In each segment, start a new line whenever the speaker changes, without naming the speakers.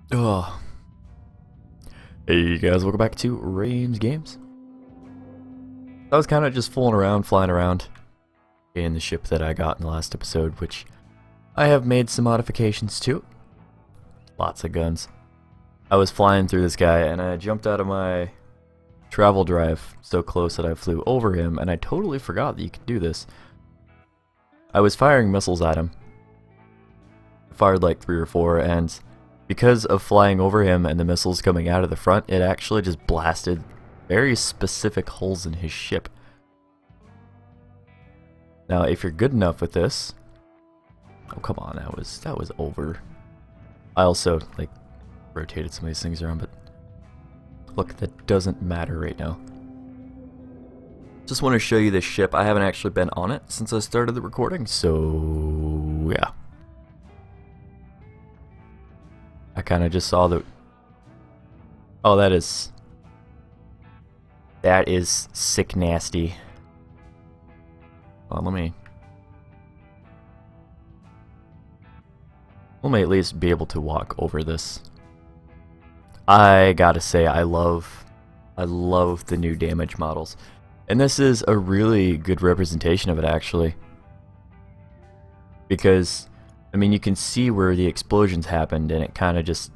Oh, hey guys, welcome back to Rames Games. I was kind of just fooling around, flying around in the ship that I got in the last episode, which I have made some modifications to. Lots of guns. I was flying through this guy and I jumped out of my travel drive so close that I flew over him, and I totally forgot that you could do this. I was firing missiles at him. I fired like 3 or 4, and because of flying over him and the missiles coming out of the front, it actually just blasted very specific holes in his ship. Now, if you're good enough with this... Oh, come on, that was over. I also, like, rotated some of these things around, but... Look, that doesn't matter right now. Just want to show you this ship. I haven't actually been on it since I started the recording, so... yeah. I kind of just saw the... Oh, that is sick nasty. Well, let me at least be able to walk over this. I gotta say, I love the new damage models. And this is a really good representation of it, actually. Because, I mean, you can see where the explosions happened, and it kind of just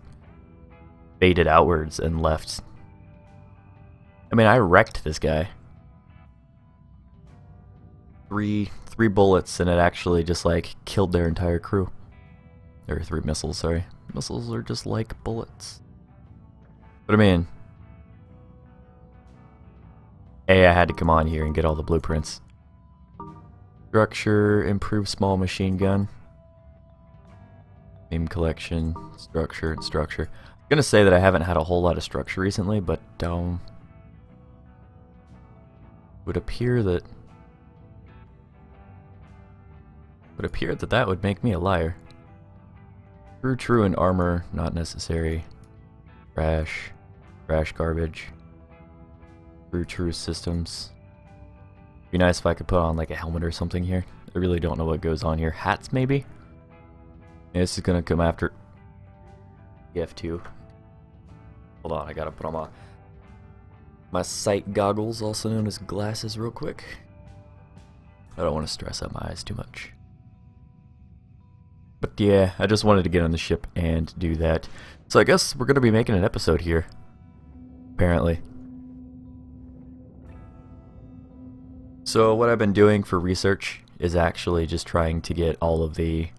faded outwards and left. I mean, I wrecked this guy. Three bullets, and it actually just, like, killed their entire crew. Or 3 missiles, sorry. Missiles are just like bullets. But I mean... I had to come on here and get all the blueprints. Structure, improve small machine gun. Name collection, structure, and structure. I'm gonna say that I haven't had a whole lot of structure recently, but would appear that that would make me a liar. True, and armor, not necessary. Trash, garbage. True systems. Be nice if I could put on like a helmet or something here. I really don't know what goes on here. Hats maybe? Yeah, this is gonna come after F2. Hold on, I gotta put on my sight goggles, also known as glasses, real quick. I don't want to stress out my eyes too much. But yeah, I just wanted to get on the ship and do that. So I guess we're gonna be making an episode here. Apparently. So what I've been doing for research is actually just trying to get all of the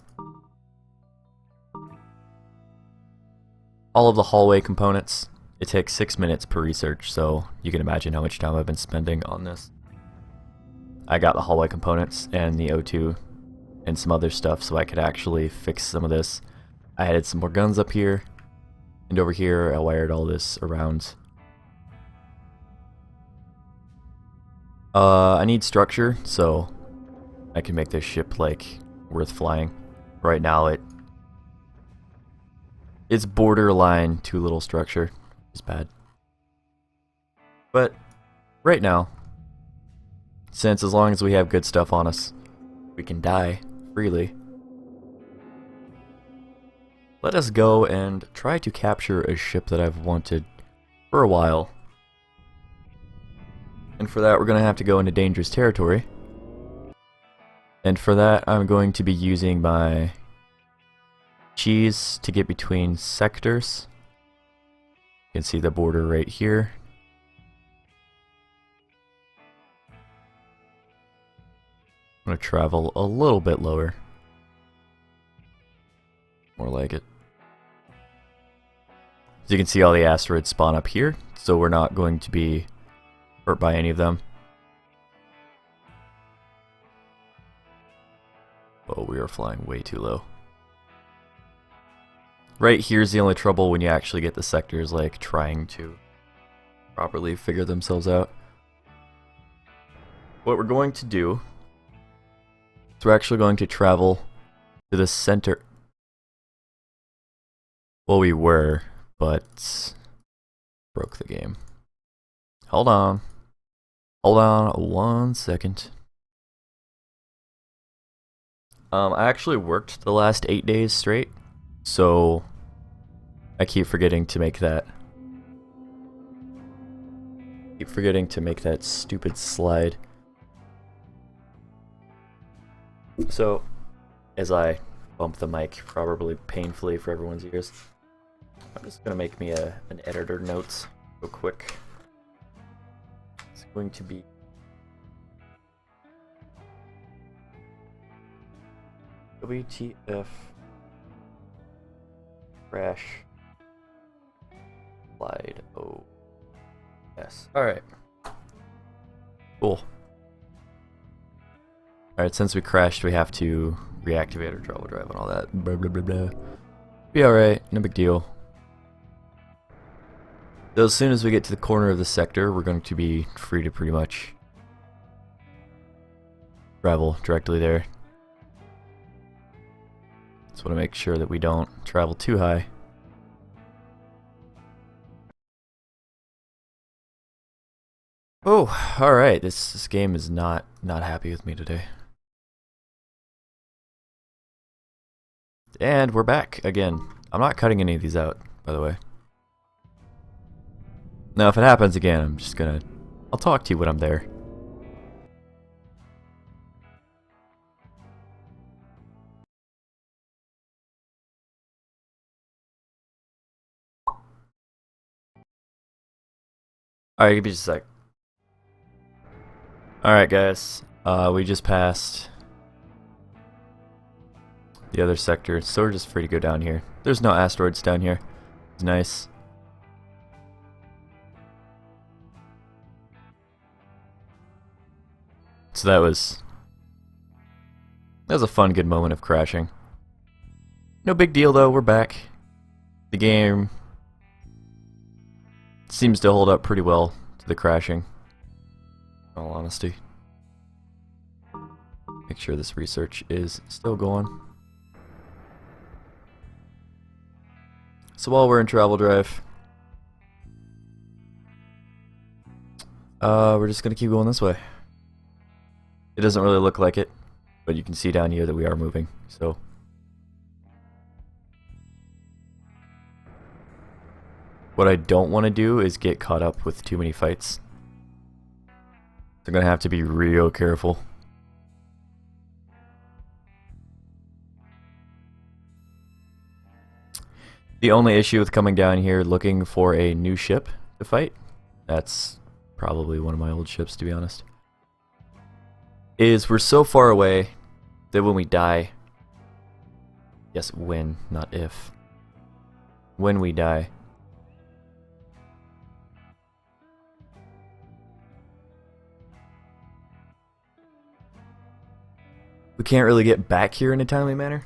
hallway components. It takes 6 minutes per research, so you can imagine how much time I've been spending on this. I got the hallway components and the O2 and some other stuff so I could actually fix some of this. I added some more guns up here, and over here I wired all this around. I need structure, so I can make this ship, like, worth flying. Right now it's borderline too little structure. It's bad. But right now, since as long as we have good stuff on us, we can die freely. Let us go and try to capture a ship that I've wanted for a while. And for that, we're going to have to go into dangerous territory. And for that, I'm going to be using my cheese to get between sectors. You can see the border right here. I'm going to travel a little bit lower. More like it. As you can see, all the asteroids spawn up here, so we're not going to be hurt by any of them. Oh, we are flying way too low. Right here's the only trouble when you actually get the sectors, like, trying to properly figure themselves out. What we're going to do is we're actually going to travel to the center. Well, we were, but broke the game. Hold on. Hold on 1 second. I actually worked the last 8 days straight, so I keep forgetting to make that. Keep forgetting to make that stupid slide. So, as I bump the mic, probably painfully for everyone's ears, I'm just gonna make me an editor notes real quick. It's going to be WTF crash slide OS. Alright. Cool. Alright, since we crashed, we have to reactivate our travel drive and all that. Blah, blah, blah, blah. Be alright, no big deal. So as soon as we get to the corner of the sector, we're going to be free to pretty much travel directly there. Just want to make sure that we don't travel too high. Oh, alright, this game is not happy with me today. And we're back again. I'm not cutting any of these out, by the way. Now, if it happens again, I'm just gonna... I'll talk to you when I'm there. Alright, give me just a sec. Alright, guys. We just passed the other sector, so we're just free to go down here. There's no asteroids down here. It's nice. So that was a fun, good moment of crashing. No big deal though, we're back. The game seems to hold up pretty well to the crashing, in all honesty. Make sure this research is still going. So while we're in travel drive, we're just gonna keep going this way. It doesn't really look like it, but you can see down here that we are moving, so. What I don't want to do is get caught up with too many fights. So I'm gonna have to be real careful. The only issue with coming down here looking for a new ship to fight, that's probably one of my old ships to be honest, is we're so far away that when we die, yes, when, not if, when we die, we can't really get back here in a timely manner.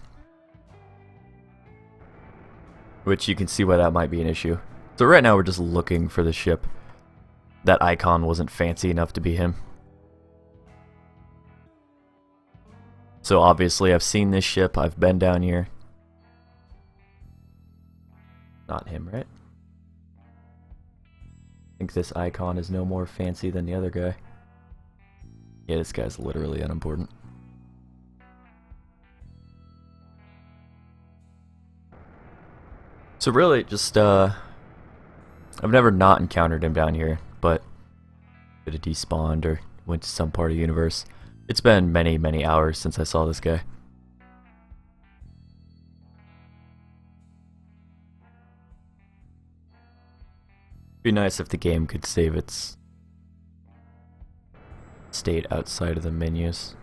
Which you can see why that might be an issue. So right now we're just looking for the ship. That icon wasn't fancy enough to be him. So obviously I've seen this ship, I've been down here. Not him, right? I think this icon is no more fancy than the other guy. Yeah, this guy's literally unimportant. So really, just, I've never not encountered him down here, but could have despawned or went to some part of the universe. It's been many, many hours since I saw this guy. Be nice if the game could save its state outside of the menus.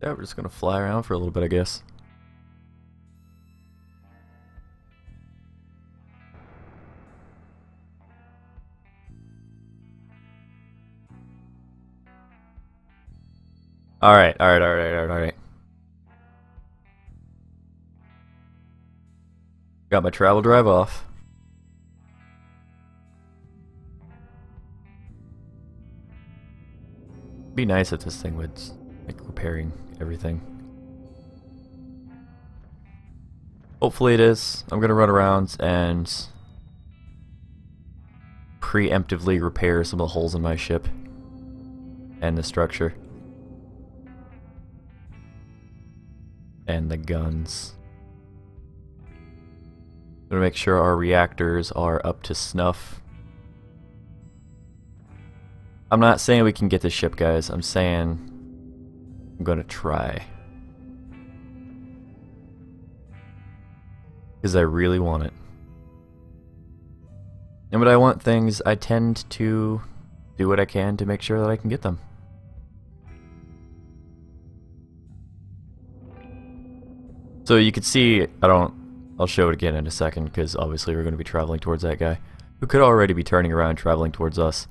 Yeah, we're just gonna fly around for a little bit, I guess. Alright. Got my travel drive off. Be nice if this thing would, like, repairing everything. Hopefully it is. I'm gonna run around and preemptively repair some of the holes in my ship and the structure. and the guns. Gonna make sure our reactors are up to snuff. I'm not saying we can get this ship, guys. I'm saying I'm gonna try. Because I really want it. And when I want things, I tend to do what I can to make sure that I can get them. So you can see, I'll show it again in a second, because obviously we're going to be traveling towards that guy, who could already be turning around traveling towards us,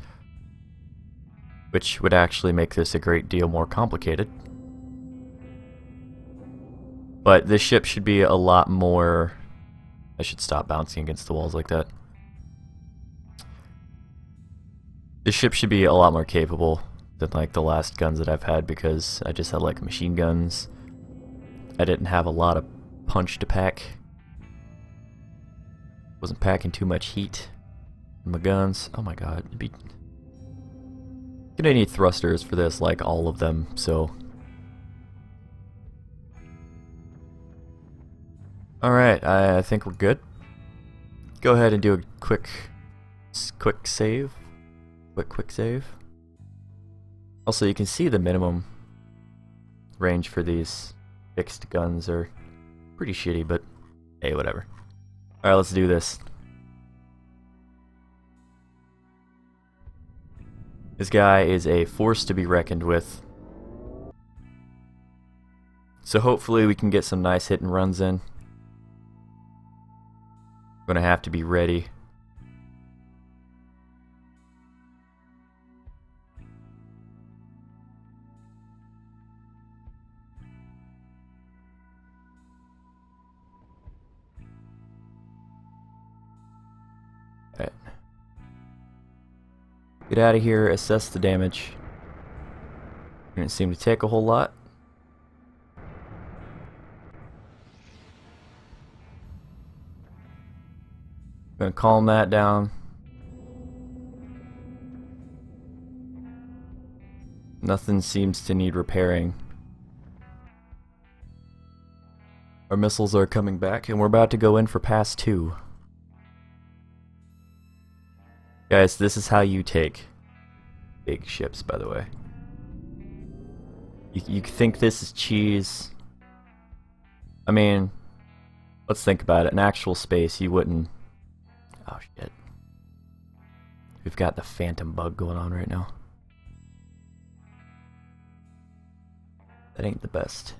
which would actually make this a great deal more complicated. But this ship should be a lot more... I should stop bouncing against the walls like that. This ship should be a lot more capable than like the last guns that I've had, because I just had like machine guns. I didn't have a lot of punch to pack. Wasn't packing too much heat in my guns. Oh my god. Gonna need thrusters for this, like all of them, so. Alright, I think we're good. Go ahead and do a quick save. Quick save. Also, you can see the minimum range for these fixed guns are pretty shitty, but hey, whatever. Alright, let's do this. This guy is a force to be reckoned with. So hopefully we can get some nice hit and runs in. We're gonna have to be ready. Alright. Get out of here, assess the damage. Didn't seem to take a whole lot. Gonna calm that down. Nothing seems to need repairing. Our missiles are coming back, and we're about to go in for pass 2. Guys, this is how you take big ships, by the way. You think this is cheese. I mean, let's think about it. In actual space, you wouldn't... Oh shit. We've got the phantom bug going on right now. That ain't the best.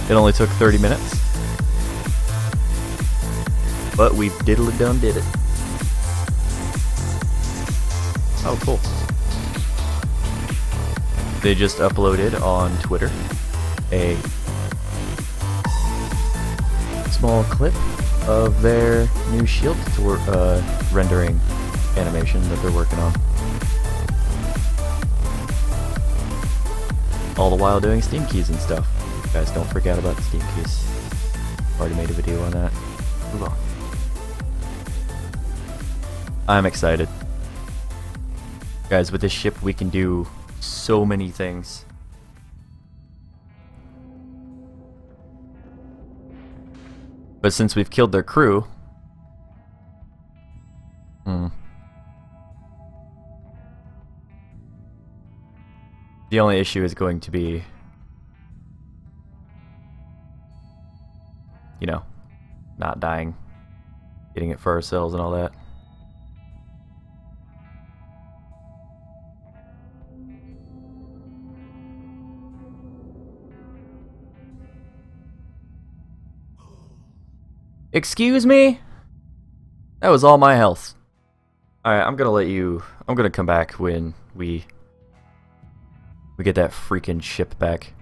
It only took 30 minutes. But we've diddly-done did it. Oh, cool. They just uploaded on Twitter a small clip of their new shield rendering animation that they're working on. All the while doing Steam keys and stuff. Guys, don't forget about the Steam keys. Already made a video on that. Move on. I'm excited. Guys, with this ship we can do so many things. But since we've killed their crew... The only issue is going to be... you know, not dying. Getting it for ourselves and all that. Excuse me? That was all my health. Alright, I'm gonna come back when we get that freaking ship back.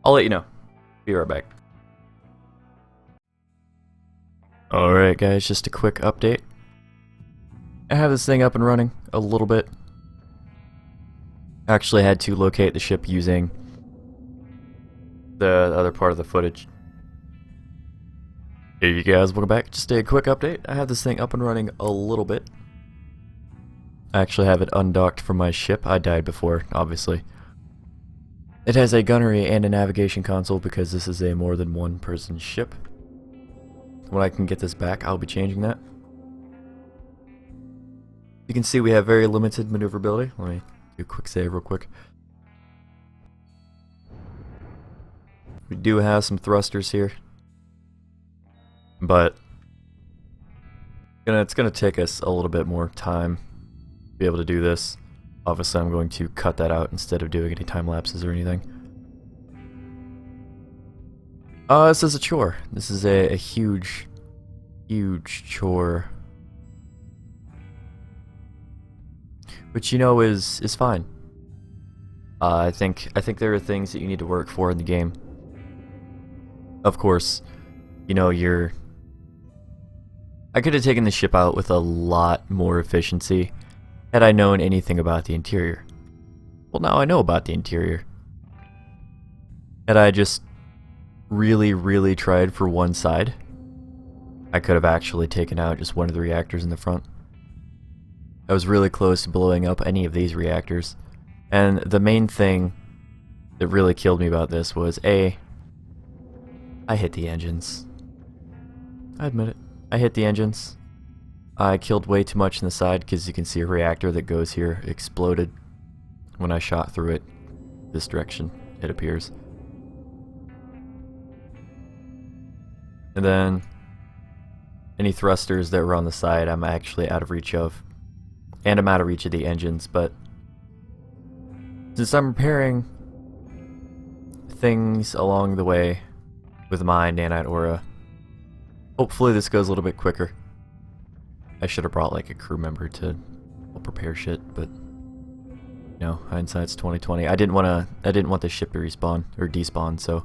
I'll let you know. Be right back. Alright guys, just a quick update. I have this thing up and running a little bit. Actually had to locate the ship using the other part of the footage. Hey you guys, welcome back. Just a quick update. I have this thing up and running a little bit. I actually have it undocked from my ship. I died before, obviously. It has a gunnery and a navigation console because this is a more than one person ship. When I can get this back, I'll be changing that. You can see we have very limited maneuverability. Let me do a quick save real quick. We do have some thrusters here, but it's gonna take us a little bit more time to be able to do this. Obviously, I'm going to cut that out instead of doing any time lapses or anything. This is a chore. This is a huge, huge chore, which you know is fine. I think there are things that you need to work for in the game. Of course, you know, I could have taken the ship out with a lot more efficiency had I known anything about the interior. Well, now I know about the interior. Had I just really, really tried for one side, I could have actually taken out just one of the reactors in the front. I was really close to blowing up any of these reactors. And the main thing that really killed me about this was I hit the engines. I admit it. I hit the engines. I killed way too much in the side because you can see a reactor that goes here exploded when I shot through it this direction, it appears. And then any thrusters that were on the side I'm actually out of reach of. And I'm out of reach of the engines, but since I'm repairing things along the way with my nanite aura, hopefully this goes a little bit quicker. I should have brought like a crew member to help repair shit, but you know, hindsight's 2020. I didn't want the ship to respawn or despawn, so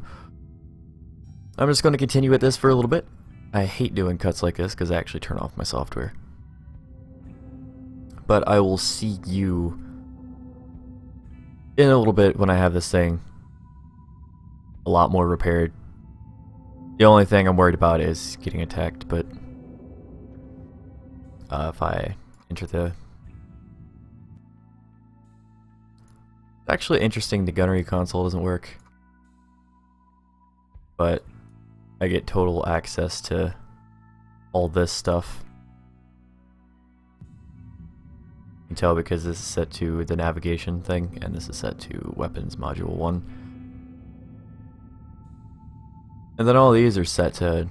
I'm just going to continue with this for a little bit. I hate doing cuts like this because I actually turn off my software. But I will see you in a little bit when I have this thing a lot more repaired. The only thing I'm worried about is getting attacked, but if I enter the... It's actually interesting the gunnery console doesn't work, but I get total access to all this stuff. You can tell because this is set to the navigation thing, and this is set to weapons module 1. And then all these are set to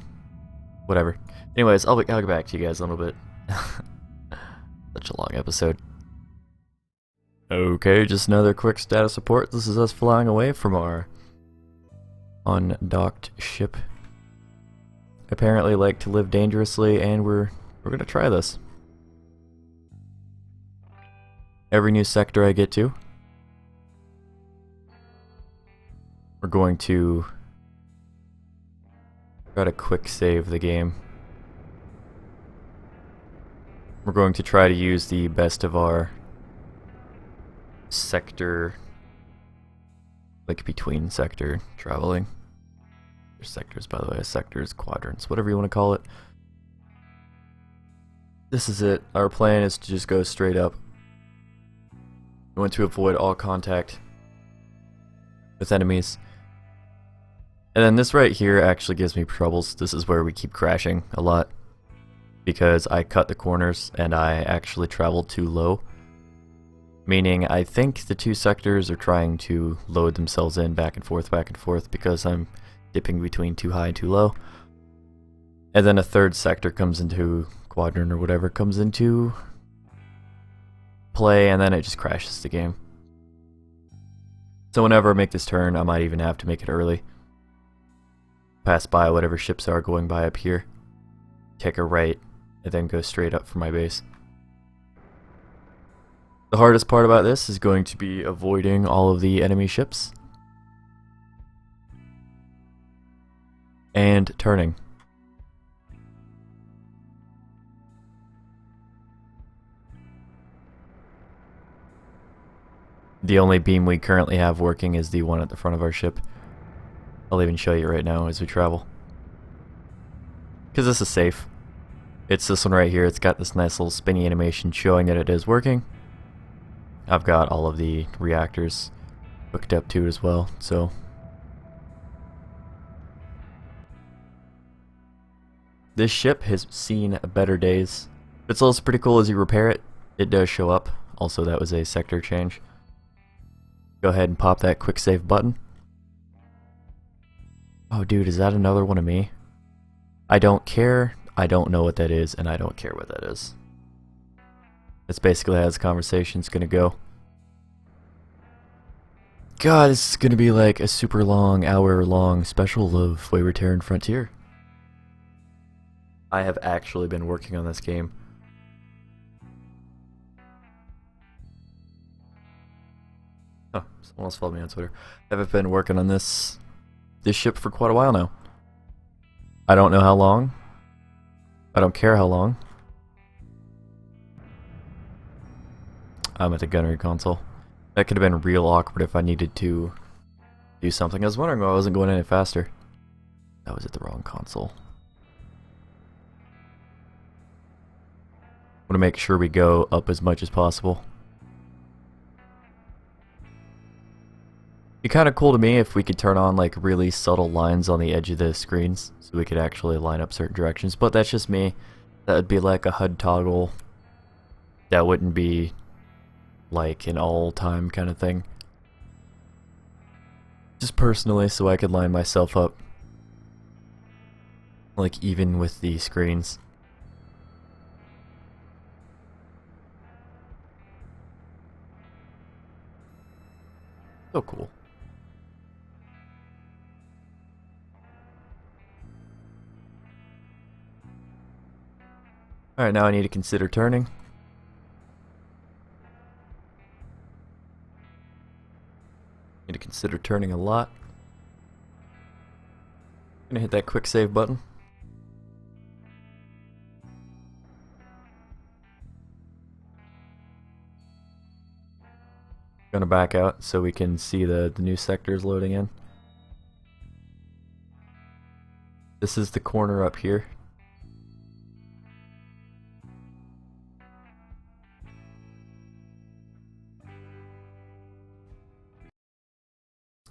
whatever. Anyways, I'll get back to you guys in a little bit. Such a long episode. Okay, just another quick status report. This is us flying away from our undocked ship. Apparently like to live dangerously, and we're gonna try this. Every new sector I get to, we're going to try to quick save the game. We're going to try to use the best of our sector, like between sector traveling. There's sectors, by the way, sectors, quadrants, whatever you want to call it. This is it. Our plan is to just go straight up. We want to avoid all contact with enemies. And then this right here actually gives me troubles. This is where we keep crashing a lot, because I cut the corners and I actually traveled too low. Meaning I think the two sectors are trying to load themselves in back and forth because I'm dipping between too high and too low. And then a third sector comes into quadrant or whatever, comes into play, and then it just crashes the game. So whenever I make this turn, I might even have to make it early. Pass by whatever ships are going by up here, take a right, and then go straight up for my base. The hardest part about this is going to be avoiding all of the enemy ships and turning. The only beam we currently have working is the one at the front of our ship. I'll even show you right now as we travel, because this is safe. It's this one right here. It's got this nice little spinny animation showing that it is working. I've got all of the reactors hooked up to it as well, so this ship has seen better days. It's also pretty cool as you repair it. It does show up. Also, that was a sector change. Go ahead and pop that quick save button. Oh dude, is that another one of me? I don't care. I don't know what that is, and I don't care what that is. That's basically how this conversation's gonna go. God, this is gonna be like a super long, hour-long special of Wayward Terran Frontier. I have actually been working on this game. Oh, someone else followed me on Twitter. I've been working on this ship for quite a while now. I don't know how long. I don't care how long. I'm at the gunnery console. That could have been real awkward if I needed to do something. I was wondering why I wasn't going any faster. That was at the wrong console. I want to make sure we go up as much as possible. It'd be kind of cool to me if we could turn on like really subtle lines on the edge of the screens so we could actually line up certain directions, but that's just me. That would be like a HUD toggle. That wouldn't be like an all-time kind of thing. Just personally, so I could line myself up like even with the screens. So cool. Alright, now I need to consider turning. Need to consider turning a lot. Gonna hit that quick save button. Gonna back out so we can see the new sectors loading in. This is the corner up here.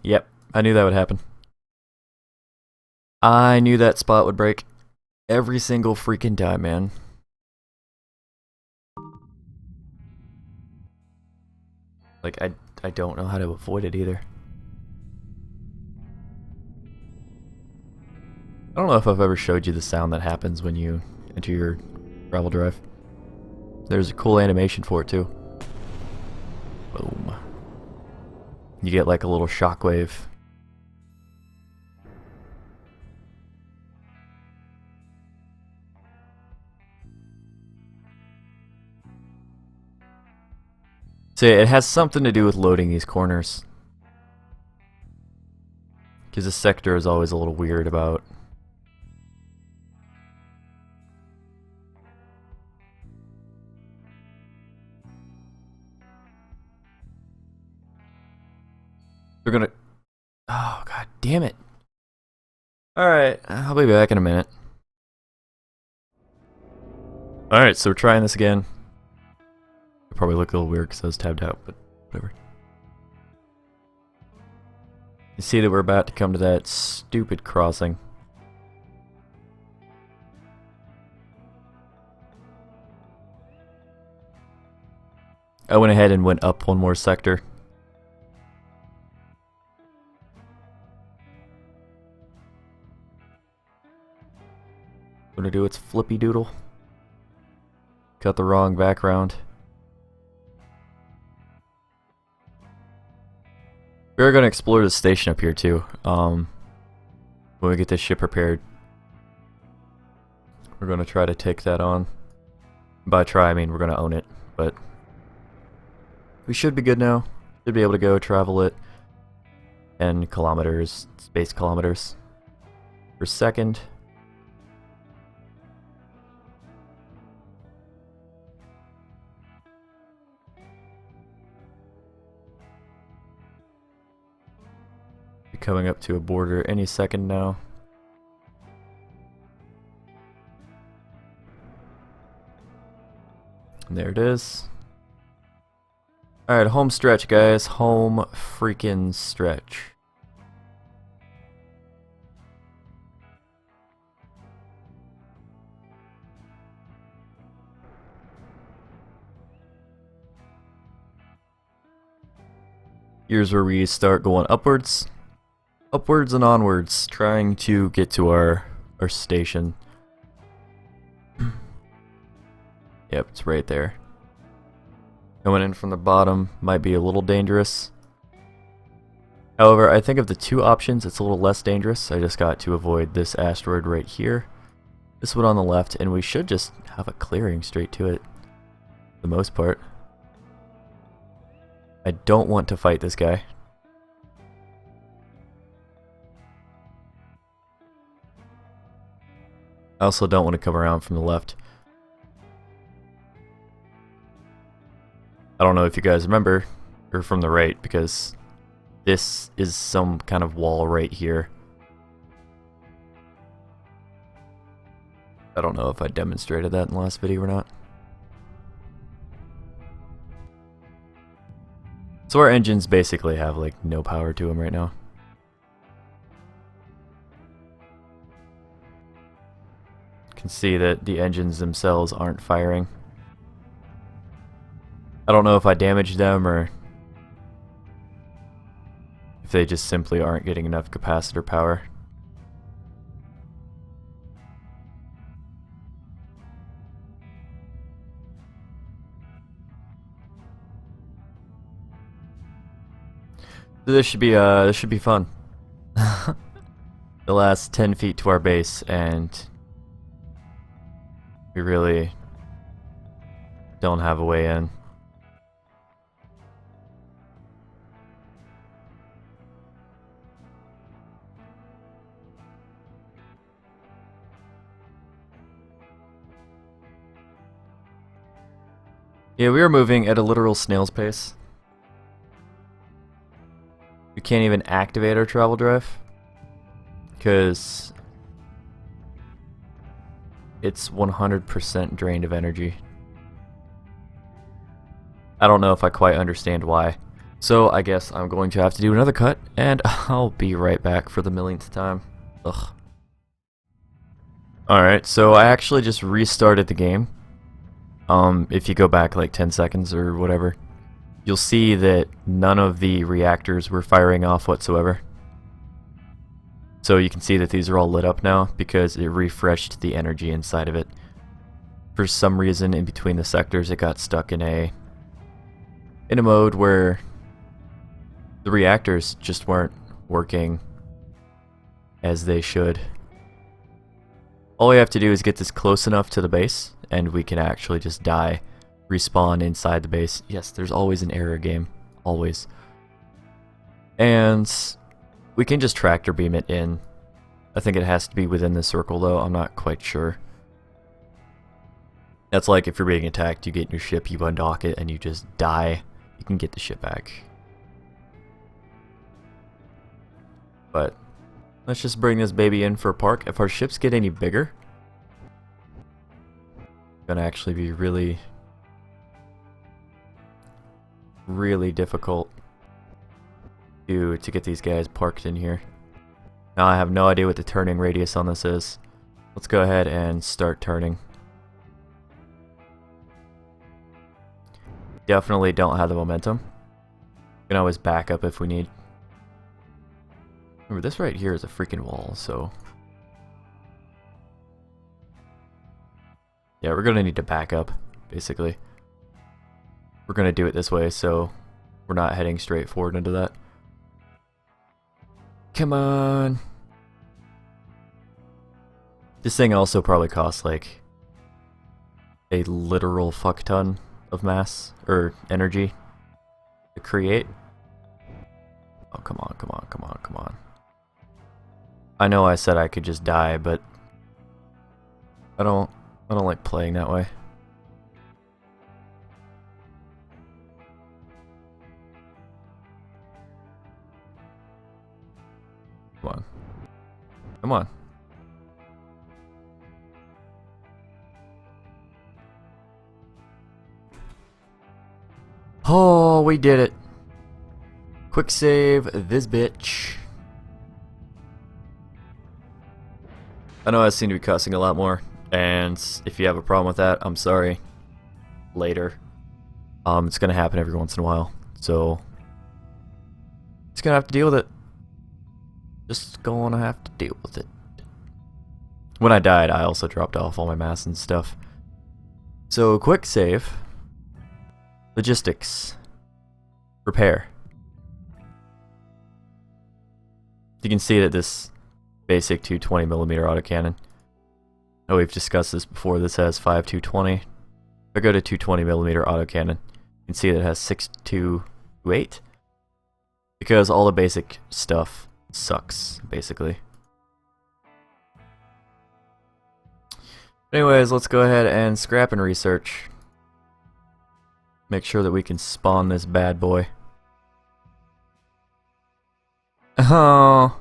Yep, I knew that would happen. I knew that spot would break every single freaking time, man. Like, I don't know how to avoid it either. I don't know if I've ever showed you the sound that happens when you enter your travel drive. There's a cool animation for it too. Whoa. you get like a little shockwave. So it has something to do with loading these corners. Because this sector is always a little weird about. They're gonna. Oh, god damn it. Alright, I'll be back in a minute. Alright, so we're trying this again. It'll probably look a little weird because I was tabbed out, but whatever. You see that we're about to come to that stupid crossing. I went ahead and went up one more sector. Gonna do its flippy doodle. Got the wrong background. We're gonna explore the station up here too. When we get this ship repaired, we're gonna try to take that on. By try, I mean we're gonna own it, but we should be good now. Should be able to go travel it 10 kilometers, space kilometers per second. Coming up to a border any second now. And there it is. Alright, home stretch, guys. Home freaking stretch. Here's where we start going upwards. Upwards and onwards, trying to get to our station. Yep, it's right there. Coming in from the bottom might be a little dangerous. However, I think of the two options, it's a little less dangerous. I just got to avoid this asteroid right here. This one on the left, and we should just have a clearing straight to it. For the most part. I don't want to fight this guy. I also don't want to come around from the left. I don't know if you guys remember, or from the right, because this is some kind of wall right here. I don't know if I demonstrated that in the last video or not. So our engines basically have like no power to them right now. Can see that the engines themselves aren't firing. I don't know if I damaged them or if they just simply aren't getting enough capacitor power. So this should be fun. The last 10 feet to our base, and we really don't have a way in. Yeah, we are moving at a literal snail's pace. We can't even activate our travel drive because it's 100% drained of energy. I don't know if I quite understand why. So I guess I'm going to have to do another cut, and I'll be right back for the millionth time. Ugh. Alright, so I actually just restarted the game. If you go back like 10 seconds or whatever, you'll see that none of the reactors were firing off whatsoever. So you can see that these are all lit up now because it refreshed the energy inside of it. For some reason in between the sectors it got stuck in a mode where the reactors just weren't working as they should. All we have to do is get this close enough to the base, and we can actually just die, respawn inside the base. Yes, there's always an error game. Always. And we can just tractor beam it in. I think it has to be within the circle, though. I'm not quite sure. That's like if you're being attacked, you get in your ship, you undock it, and you just die. You can get the ship back. But let's just bring this baby in for a park. If our ships get any bigger, it's gonna actually be really, really difficult to get these guys parked in here. Now I have no idea what the turning radius on this is. Let's go ahead and start turning. Definitely don't have the momentum. We can always back up if we need. Remember, this right here is a freaking wall, so... yeah, we're gonna need to back up, basically. We're gonna do it this way, so we're not heading straight forward into that. Come on! This thing also probably costs, like, a literal fuck ton of mass, or energy, to create. Oh, come on, come on, come on, come on. I know I said I could just die, but I don't like playing that way. Come on. Come on. Oh, we did it. Quick save this bitch. I know I seem to be cussing a lot more, and if you have a problem with that, I'm sorry. Later. It's gonna happen every once in a while, so just gonna have to deal with it. Just gonna have to deal with it. When I died, I also dropped off all my mass and stuff. So, quick save. Logistics. Repair. You can see that this basic 220mm autocannon. Oh, we've discussed this before. This has 5.220. If I go to 220mm autocannon, you can see that it has 6.228. Because all the basic stuff sucks, basically. Anyways, let's go ahead and scrap and research. Make sure that we can spawn this bad boy. Oh.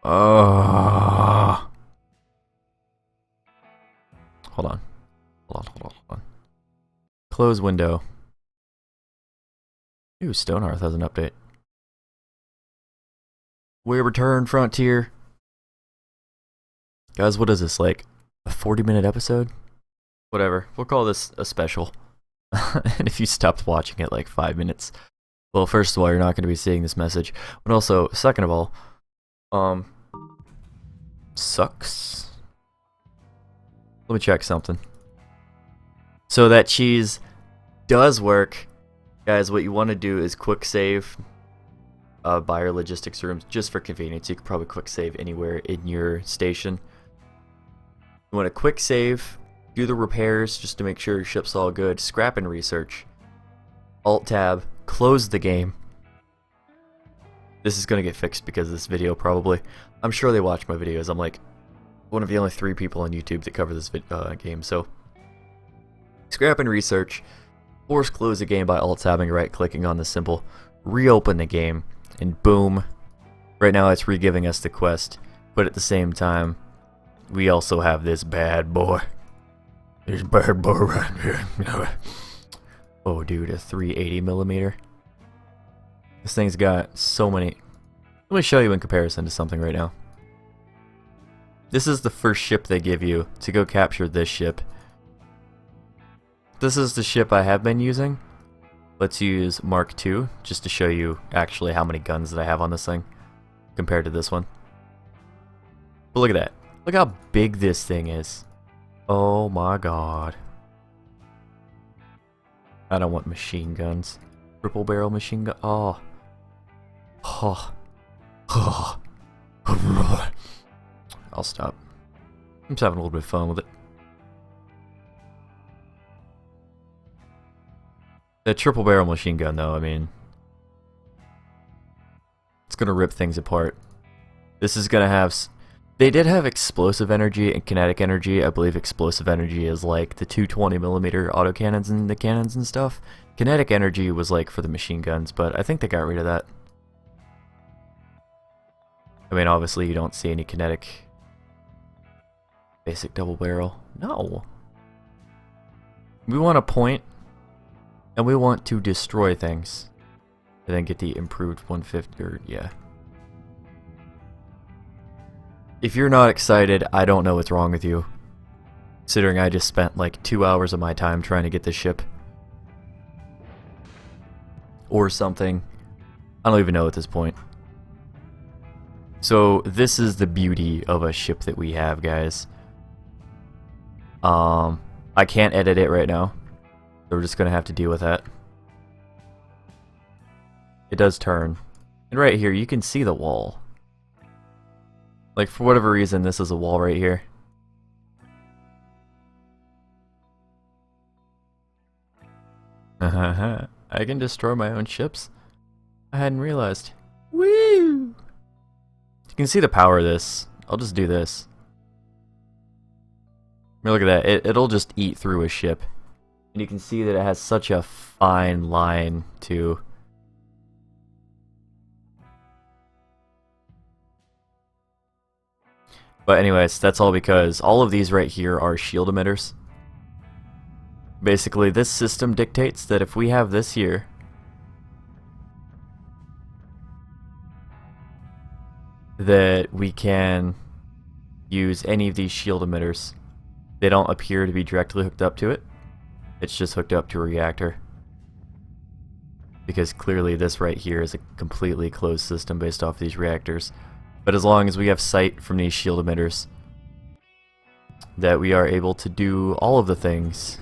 Oh. Hold on. Hold on. Close window. Ooh, Stonehearth has an update. Wayward Terran Frontier. Guys, what is this, like a 40-minute episode? Whatever, we'll call this a special. And if you stopped watching it like 5 minutes, well, first of all, you're not going to be seeing this message. But also, second of all, sucks. Let me check something. So that cheese does work. Guys, what you want to do is quick save buyer logistics rooms just for convenience. You could probably quick save anywhere in your station. You want to quick save, do the repairs just to make sure your ship's all good, scrap and research, Alt-Tab, close the game. This is going to get fixed because of this video, probably. I'm sure they watch my videos. I'm like one of the only 3 people on YouTube that cover this game, so scrap and research, force close the game by Alt-Tabbing, right-clicking on the symbol, reopen the game, and boom. Right now it's re-giving us the quest, but at the same time, we also have this bad boy. This bad boy right here. Oh, dude, a 380mm. This thing's got so many. Let me show you in comparison to something right now. This is the first ship they give you to go capture this ship. This is the ship I have been using. Let's use Mark II just to show you actually how many guns that I have on this thing compared to this one. But look at that. Look how big this thing is. Oh my god. I don't want machine guns. Triple barrel machine gun. Oh. Oh. I'll stop. I'm just having a little bit of fun with it. The triple barrel machine gun, though, I mean, it's gonna rip things apart. This is gonna have. They did have explosive energy and kinetic energy. I believe explosive energy is like the 220mm autocannons and the cannons and stuff. Kinetic energy was like for the machine guns, but I think they got rid of that. I mean, obviously you don't see any kinetic basic double barrel. No. We want to point, and we want to destroy things, and then get the improved 150, or yeah. If you're not excited, I don't know what's wrong with you. Considering I just spent like 2 hours of my time trying to get this ship. Or something. I don't even know at this point. So this is the beauty of a ship that we have, guys. I can't edit it right now. So we're just gonna have to deal with that. It does turn. And right here, you can see the wall. Like, for whatever reason, this is a wall right here. I can destroy my own ships? I hadn't realized. Woo! You can see the power of this. I'll just do this. I mean, look at that. It'll just eat through a ship. And you can see that it has such a fine line, too. But anyways, that's all because all of these right here are shield emitters. Basically, this system dictates that if we have this here, that we can use any of these shield emitters. They don't appear to be directly hooked up to it. It's just hooked up to a reactor. Because clearly this right here is a completely closed system based off these reactors. But as long as we have sight from these shield emitters, that we are able to do all of the things.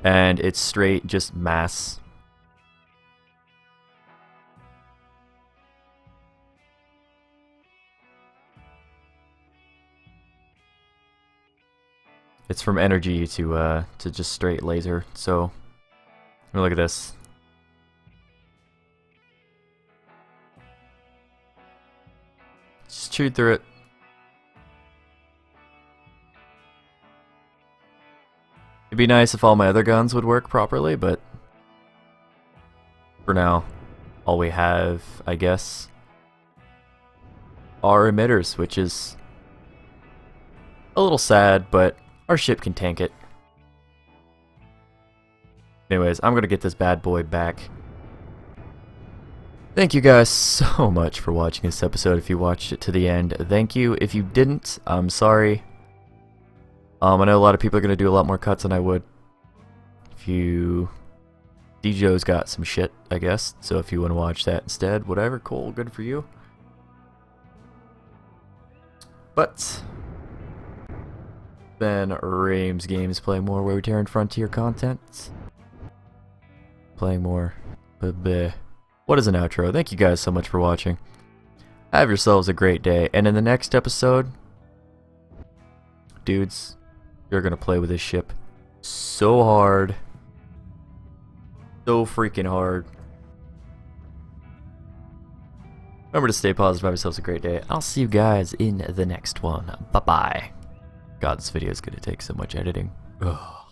And it's straight just mass. It's from energy to just straight laser. So look at this. Just shoot through it. It'd be nice if all my other guns would work properly, but for now, all we have, I guess, are emitters, which is a little sad, but our ship can tank it. Anyways, I'm gonna get this bad boy back. Thank you guys so much for watching this episode. If you watched it to the end, thank you. If you didn't, I'm sorry. I know a lot of people are going to do a lot more cuts than I would. DJo's got some shit, I guess. So if you want to watch that instead, whatever, cool, good for you. But then Rames Games, playing more Wayward Terran Frontier content. Playing more. What is an outro? Thank you guys so much for watching. Have yourselves a great day. And in the next episode, dudes, you're gonna play with this ship so hard. So freaking hard. Remember to stay positive. Have yourselves a great day. I'll see you guys in the next one. Bye-bye. God, this video is gonna take so much editing. Ugh.